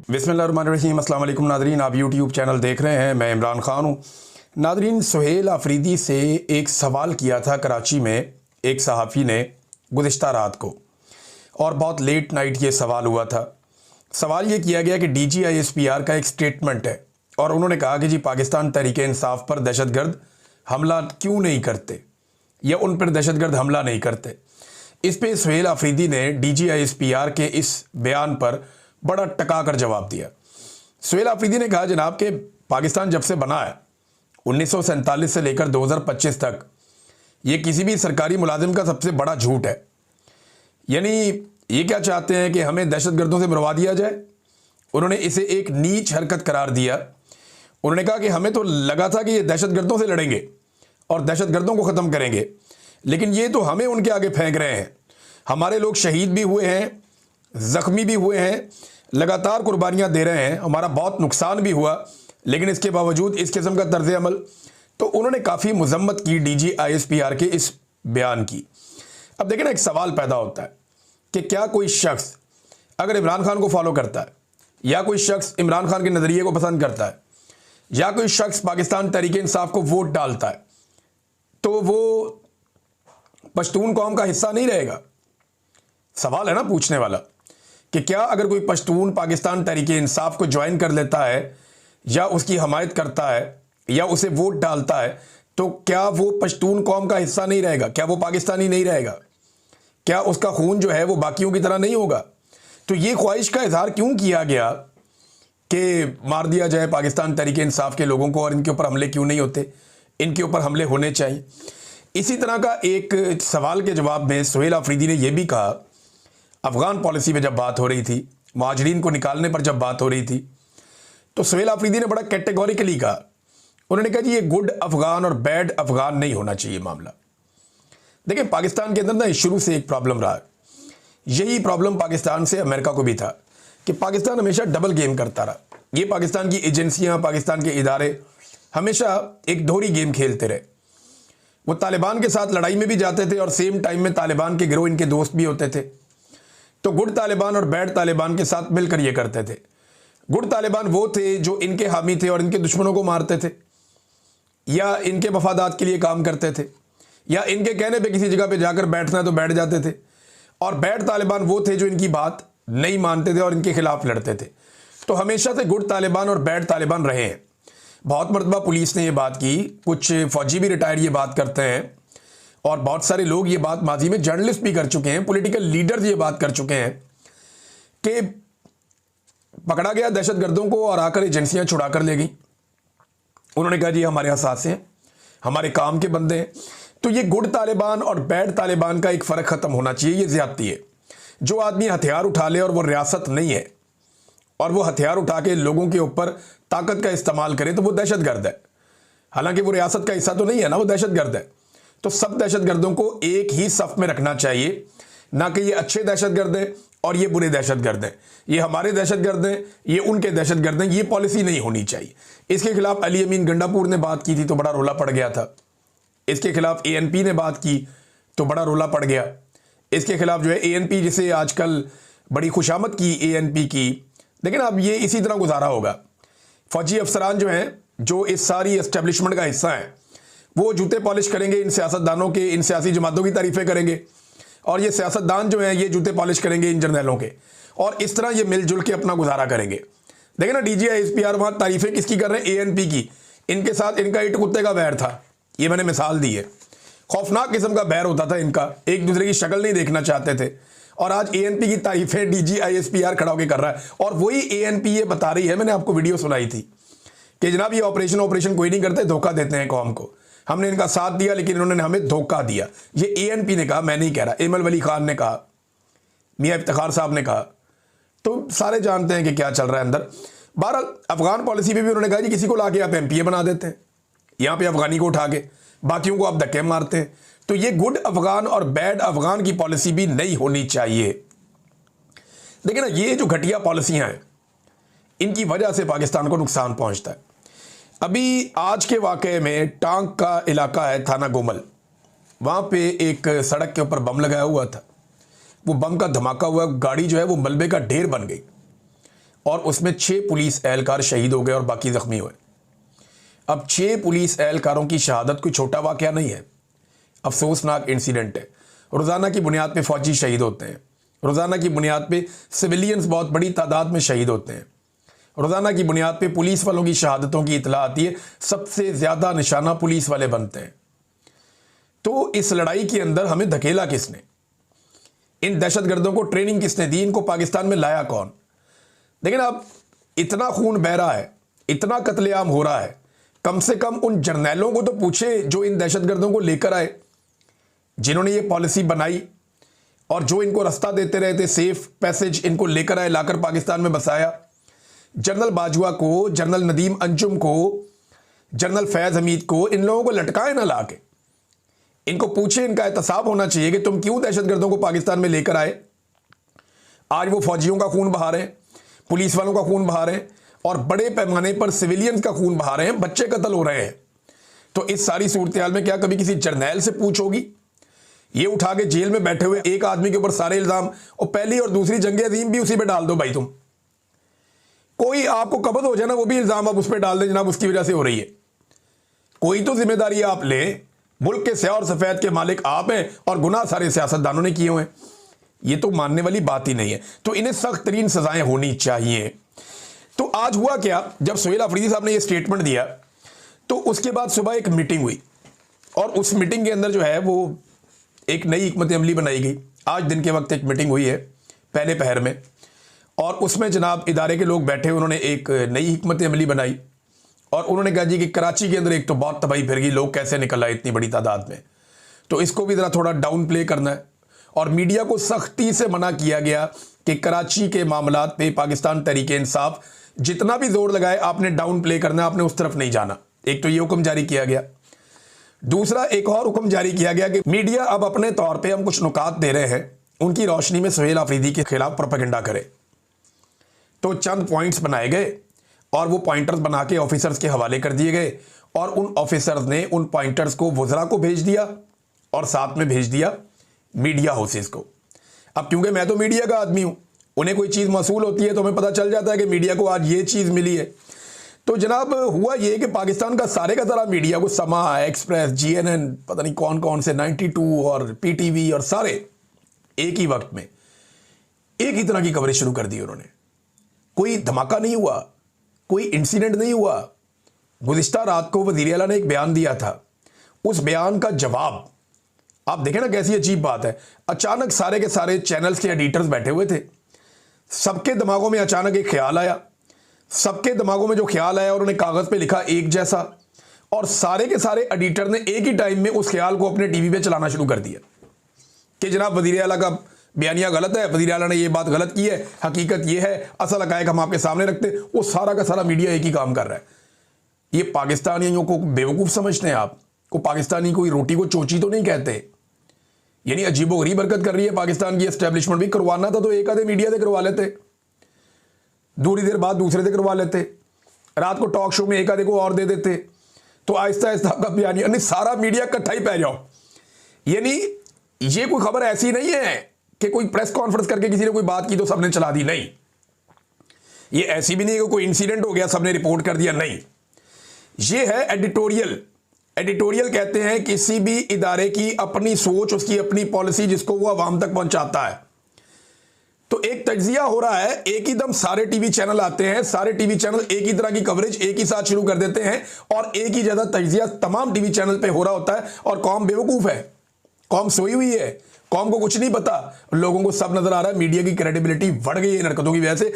बिस्मिल्लाहिर्रहमानिर्रहीम। अस्सलाम वालेकुम नादरीन, आप यूट्यूब चैनल देख रहे हैं। मैं इमरान ख़ान हूँ। नादरीन, सुहेल आफरीदी से एक सवाल किया था कराची में एक सहाफ़ी ने गुज़िश्ता रात को, और बहुत लेट नाइट ये सवाल हुआ था। सवाल ये किया गया कि DGISPR का एक स्टेटमेंट है और उन्होंने कहा कि जी पाकिस्तान तहरीक इंसाफ पर दहशतगर्द हमला क्यों नहीं करते या उन पर दहशतगर्द हमला नहीं करते। इस पे सुहेल आफरीदी ने DGISPR के इस बयान पर बड़ा टका कर जवाब दिया। सुहेल आफरीदी ने कहा, जनाब के पाकिस्तान जब से बना है 1947 से लेकर 2025 तक, ये किसी भी सरकारी मुलाजिम का सबसे बड़ा झूठ है। यानी ये क्या चाहते हैं कि हमें दहशतगर्दों से मरवा दिया जाए। उन्होंने इसे एक नीच हरकत करार दिया। उन्होंने कहा कि हमें तो लगा था कि ये दहशतगर्दों से लड़ेंगे और दहशतगर्दों को ख़त्म करेंगे, लेकिन ये तो हमें उनके आगे फेंक रहे हैं। हमारे लोग शहीद भी हुए हैं, ज़ख्मी भी हुए हैं, लगातार कुर्बानियाँ दे रहे हैं, हमारा बहुत नुकसान भी हुआ, लेकिन इसके बावजूद इस किस्म का तर्ज अमल। तो उन्होंने काफ़ी मजम्मत की DGISPR के इस बयान की। अब देखें ना, एक सवाल पैदा होता है कि क्या कोई शख्स अगर इमरान खान को फॉलो करता है, या कोई शख्स इमरान खान के नज़रिए को पसंद करता है, या कोई शख्स पाकिस्तान तहरीक इंसाफ को वोट डालता है, तो वो पश्तून कौम का हिस्सा नहीं रहेगा। सवाल है ना पूछने वाला कि क्या अगर कोई पश्तून पाकिस्तान तहरीक इंसाफ को ज्वाइन कर लेता है या उसकी हमायत करता है या उसे वोट डालता है, तो क्या वो पश्तून कौम का हिस्सा नहीं रहेगा? क्या वो पाकिस्तानी नहीं रहेगा? क्या उसका खून जो है वो बाकियों की तरह नहीं होगा? तो ये ख्वाहिश का इजहार क्यों किया गया कि मार दिया जाए पाकिस्तान तहरीक इंसाफ के लोगों को, और इनके ऊपर हमले क्यों नहीं होते? इनके ऊपर हमले होने चाहिए। इसी तरह का एक सवाल के जवाब में सुहेल आफरीदी ने यह भी कहा, अफ़गान पॉलिसी में जब बात हो रही थी, मुहाजिरीन को निकालने पर जब बात हो रही थी, तो सुहेल आफरीदी ने बड़ा कैटेगोरिकली कहा। उन्होंने कहा जी ये गुड अफ़गान और बैड अफ़गान नहीं होना चाहिए मामला। देखिए, पाकिस्तान के अंदर ना शुरू से एक प्रॉब्लम रहा है। यही प्रॉब्लम पाकिस्तान से अमेरिका को भी था कि पाकिस्तान हमेशा डबल गेम करता रहा। ये पाकिस्तान की एजेंसियाँ, पाकिस्तान के इदारे हमेशा एक दोहरी गेम खेलते रहे। वो तालिबान के साथ लड़ाई में भी जाते थे और सेम टाइम में तालिबान के गिरोह इनके दोस्त भी होते थे। तो गुड तालिबान और बैड तालिबान के साथ मिलकर ये करते थे। गुड तालिबान वो थे जो इनके हामी थे और इनके दुश्मनों को मारते थे, या इनके मफादात के लिए काम करते थे, या इनके कहने पे किसी जगह पे जाकर बैठना है तो बैठ जाते थे। और बैड तालिबान वो थे जो इनकी बात नहीं मानते थे और इनके खिलाफ लड़ते थे। तो हमेशा से गुड तालिबान और बैड तालिबान रहे हैं। बहुत मरतबा पुलिस ने ये बात की, कुछ फौजी भी रिटायर्ड ये बात करते हैं, और बहुत सारे लोग ये बात माजी में जर्नलिस्ट भी कर चुके हैं, पॉलिटिकल लीडर्स ये बात कर चुके हैं कि पकड़ा गया दहशतगर्दों को और आकर एजेंसियां छुड़ा कर ले गई। उन्होंने कहा जी हमारे हसासे हैं, हमारे काम के बंदे हैं। तो ये गुड तालिबान और बैड तालिबान का एक फ़र्क ख़त्म होना चाहिए। ये ज़्यादती है। जो आदमी हथियार उठा ले और वो रियासत नहीं है और वो हथियार उठा के लोगों के ऊपर ताकत का इस्तेमाल करे, तो वो दहशतगर्द है। हालांकि वो रियासत का हिस्सा तो नहीं है ना, वो दहशतगर्द है। तो सब दहशतगर्दों को एक ही सफ में रखना चाहिए, ना कि ये अच्छे दहशतगर्द हैं और ये बुरे दहशतगर्द हैं, ये हमारे दहशतगर्द हैं, ये उनके दहशतगर्द हैं। ये पॉलिसी नहीं होनी चाहिए। इसके खिलाफ अली अमीन गंडापुर ने बात की थी तो बड़ा रोला पड़ गया था। इसके खिलाफ ANP ने बात की तो बड़ा रोला पड़ गया। इसके खिलाफ जो है ANP, जिसे आजकल बड़ी खुशामद की ANP की, लेकिन अब ये इसी तरह गुजारा होगा। फौजी अफसरान जो हैं, जो इस सारी एस्टेब्लिशमेंट का हिस्सा हैं, वो जूते पॉलिश करेंगे इन सियासतदानों के, इन सियासी जमातों की तारीफ़ें करेंगे, और ये सियासतदान जो हैं ये जूते पॉलिश करेंगे इन जर्नैलों के, और इस तरह ये मिलजुल के अपना गुजारा करेंगे। देखिए ना, DGISPR वहाँ तारीफ़ें किसकी कर रहे हैं? ANP की। इनके साथ इनका ईंट कुत्ते का बैर था। ये मैंने मिसाल दी है। खौफनाक किस्म का बैर होता था इनका, एक दूसरे की शक्ल नहीं देखना चाहते थे। और आज ANP की तारीफ़ें DGISPR खड़ा होकर कर रहा है। और वही ANP ये बता रही है, मैंने आपको वीडियो सुनाई थी कि जनाब ये ऑपरेशन कोई नहीं करते, धोखा देते हैं कौम को। हमने इनका साथ दिया लेकिन इन्होंने हमें धोखा दिया। ये ANP ने कहा, मैं नहीं कह रहा। एमल वली खान ने कहा, मियाँ इफ्तिखार साहब ने कहा। तो सारे जानते हैं कि क्या चल रहा है अंदर। बहरहाल अफगान पॉलिसी में भी उन्होंने कहा कि किसी को लाके आप MPA बना देते हैं, यहाँ पे अफगानी को उठा के बाकियों को आप धक्के मारते हैं। तो ये गुड अफगान और बैड अफगान की पॉलिसी भी नहीं होनी चाहिए। देखिए ना, ये जो घटिया पॉलिसियाँ हैं, इनकी वजह से पाकिस्तान को नुकसान पहुँचता है। अभी आज के वाक़े में टांग का इलाका है, थाना गोमल, वहाँ पे एक सड़क के ऊपर बम लगाया हुआ था। वो बम का धमाका हुआ, गाड़ी जो है वो मलबे का ढेर बन गई और उसमें 6 पुलिस एहलकार शहीद हो गए और बाकी जख्मी हुए। अब 6 पुलिस एहलकारों की शहादत कोई छोटा वाकया नहीं है, अफसोसनाक इंसिडेंट है। रोज़ाना की बुनियाद पे फौजी शहीद होते हैं, रोज़ाना की बुनियाद पे सिविलियंस बहुत बड़ी तादाद में शहीद होते हैं, रोज़ाना की बुनियाद पे पुलिस वालों की शहादतों की इतला आती है, सबसे ज़्यादा निशाना पुलिस वाले बनते हैं। तो इस लड़ाई के अंदर हमें धकेला किसने, इन दहशतगर्दों को ट्रेनिंग किसने दी, इनको पाकिस्तान में लाया कौन? लेकिन अब इतना खून बह रहा है, इतना कत्लेआम हो रहा है, कम से कम उन जर्नैलों को तो पूछे जो इन दहशतगर्दों को लेकर आए, जिन्होंने ये पॉलिसी बनाई और जो इनको रास्ता देते रहे थे, सेफ पैसेज इनको लेकर आए, लाकर पाकिस्तान में बसाया। जनरल बाजवा को, जनरल नदीम अंजुम को, जनरल फैज हमीद को, इन लोगों को लटकाए ना लाके, इनको पूछे, इनका एहतसाब होना चाहिए कि तुम क्यों दहशतगर्दों को पाकिस्तान में लेकर आए। आज वो फौजियों का खून बहा रहे हैं, पुलिस वालों का खून बहा रहे हैं और बड़े पैमाने पर सिविलियंस का खून बहा रहे हैं, बच्चे कत्ल हो रहे हैं। तो इस सारी सूरत हाल में क्या कभी किसी जर्नैल से पूछ होगी? ये उठा के जेल में बैठे हुए एक आदमी के ऊपर सारे इल्जाम, और पहली और दूसरी जंग अजीम भी उसी पे डाल दो भाई। तुम कोई आपको कब्ज हो जाए ना, वो भी इल्जाम आप उस पर डाल दें, जनाब उसकी वजह से हो रही है। कोई तो जिम्मेदारी आप लें, मुल्क के स्याह और सफेद के मालिक आप हैं और गुनाह सारे सियासतदानों ने किए हुए हैं। ये तो मानने वाली बात ही नहीं है। तो इन्हें सख्त तरीन सजाएं होनी चाहिए। तो आज हुआ क्या, जब सुहेल अफरीदी साहब ने ये स्टेटमेंट दिया तो उसके बाद सुबह एक मीटिंग हुई और उस मीटिंग के अंदर जो है वो एक नई हिकमत अमली बनाई गई। आज दिन के वक्त एक मीटिंग हुई है पहले पहर में, और उसमें जनाब इदारे के लोग बैठे, उन्होंने एक नई हिकमत अमली बनाई और उन्होंने कहा जी कि कराची के अंदर एक तो बहुत तबाही फिर गई, लोग कैसे निकल आए इतनी बड़ी तादाद में, तो इसको भी ज़रा थोड़ा डाउन प्ले करना है। और मीडिया को सख्ती से मना किया गया कि कराची के मामलात पे पाकिस्तान तहरीक इंसाफ जितना भी जोर लगाए आपने डाउन प्ले करना, आपने उस तरफ नहीं जाना। एक तो ये हुक्म जारी किया गया। दूसरा एक और हुक्म जारी किया गया कि मीडिया अब अपने तौर पे हम कुछ नुकात दे रहे हैं, उनकी रोशनी में सुहेल अफरीदी के खिलाफ प्रोपेगेंडा करे। तो चंद पॉइंट्स बनाए गए और वो पॉइंटर्स बना के ऑफिसर्स के हवाले कर दिए गए और उन ऑफिसर्स ने उन पॉइंटर्स को वज़रा को भेज दिया और साथ में भेज दिया मीडिया हाउसेस को। अब क्योंकि मैं तो मीडिया का आदमी हूं, उन्हें कोई चीज़ मसूल होती है तो हमें पता चल जाता है कि मीडिया को आज ये चीज़ मिली है। तो जनाब हुआ ये कि पाकिस्तान का सारे का सारा मीडिया को, समा, एक्सप्रेस, GNN, पता नहीं कौन कौन से 92 और PTV और सारे एक ही वक्त में एक ही तरह की कवरेज शुरू कर दी उन्होंने। कोई धमाका नहीं हुआ, कोई इंसिडेंट नहीं हुआ। गुज़िश्ता रात को वज़ीर आला ने एक बयान दिया था, उस बयान का जवाब आप देखें ना, कैसी अजीब बात है। अचानक सारे के सारे चैनल्स के एडिटर्स बैठे हुए थे, सबके दिमागों में अचानक एक ख्याल आया, सबके दिमागों में जो ख्याल आया उन्होंने कागज़ पे लिखा एक जैसा, और सारे के सारे एडिटर ने एक ही टाइम में उस ख्याल को अपने टीवी पे चलाना शुरू कर दिया कि जनाब वज़ीर आला का बयानिया गलत है, वज़ीर आला ने ये बात गलत की है, हकीकत ये है, असल हक़ाइक़ हम आपके सामने रखते। वो सारा का सारा मीडिया एक ही काम कर रहा है। ये पाकिस्तानियों को बेवकूफ़ समझते हैं आप? को पाकिस्तानी कोई रोटी को चोची तो नहीं कहते? यानी अजीबोगरीब हरकत कर रही है पाकिस्तान की एस्टेब्लिशमेंट भी। करवाना था तो एक आधे मीडिया से करवा लेते, दूरी देर बाद दूसरे से करवा लेते, रात को टॉक शो में एक आधे को और दे देते, तो आहिस्ता आहिस्ता आपका बयान, यानी सारा मीडिया इकट्ठा ही पै जाओ। यानी ये कोई खबर ऐसी नहीं है कि कोई प्रेस कॉन्फ्रेंस करके किसी ने कोई बात की तो सबने चला दी, नहीं। ये ऐसी भी नहीं है कि कोई इंसिडेंट हो गया सबने रिपोर्ट कर दिया, नहीं। ये है एडिटोरियल। एडिटोरियल कहते हैं किसी भी इदारे की अपनी सोच, उसकी अपनी पॉलिसी जिसको वो आवाम तक पहुंचाता है। तो एक तज्जिया हो रहा है, एक ही दम सारे टीवी चैनल आते हैं, सारे टीवी चैनल एक ही तरह की कवरेज एक ही साथ शुरू कर देते हैं और एक ही ज्यादा तज्जिया तमाम टीवी चैनल पे हो रहा होता है। और कौम बेवकूफ है, कौम सोई हुई है, कौम को कुछ नहीं पता, लोगों को सब नजर आ रहा है। मीडिया की क्रेडिबिलिटी बढ़ गई है इन हरकतों की वजह से।